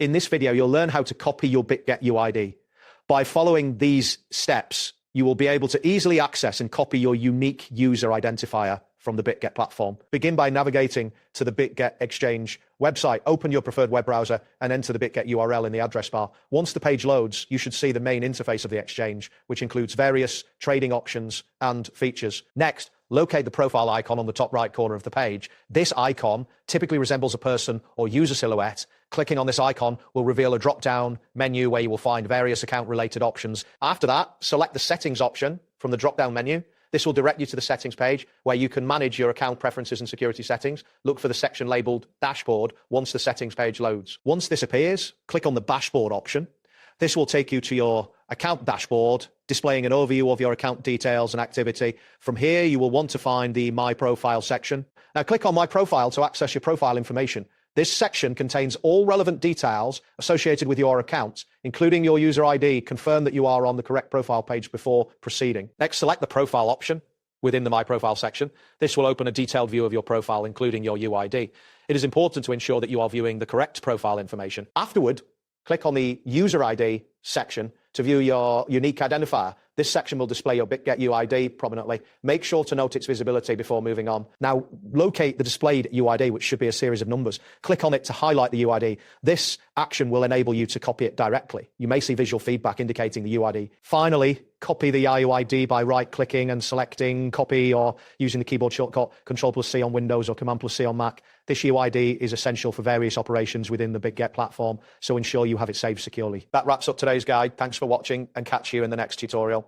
In this video, you'll learn how to copy your Bitget UID. By following these steps, you will be able to easily access and copy your unique user identifier from the Bitget platform. Begin by navigating to the Bitget Exchange website. Open your preferred web browser and enter the Bitget URL in the address bar. Once the page loads, you should see the main interface of the exchange, which includes various trading options and features. Next, locate the profile icon on the top right corner of the page. This icon typically resembles a person or user silhouette. Clicking on this icon will reveal a drop-down menu where you will find various account-related options. After that, select the settings option from the drop-down menu. This will direct you to the settings page where you can manage your account preferences and security settings. Look for the section labeled Dashboard once the settings page loads. Once this appears, click on the Dashboard option. This will take you to your account dashboard, displaying an overview of your account details and activity. From here, you will want to find the My Profile section. Now click on My Profile to access your profile information. This section contains all relevant details associated with your account, including your user ID. Confirm that you are on the correct profile page before proceeding. Next, select the Profile option within the My Profile section. This will open a detailed view of your profile, including your UID. It is important to ensure that you are viewing the correct profile information. Afterward, click on the User ID section to view your unique identifier. This section will display your Bitget UID prominently. Make sure to note its visibility before moving on. Now, locate the displayed UID, which should be a series of numbers. Click on it to highlight the UID. This action will enable you to copy it directly. You may see visual feedback indicating the UID. Finally, copy the UID by right-clicking and selecting copy, or using the keyboard shortcut Control+C on Windows or Command+C on Mac. This UID is essential for various operations within the Bitget platform, so ensure you have it saved securely. That wraps up today's guide. Thanks for watching, and catch you in the next tutorial.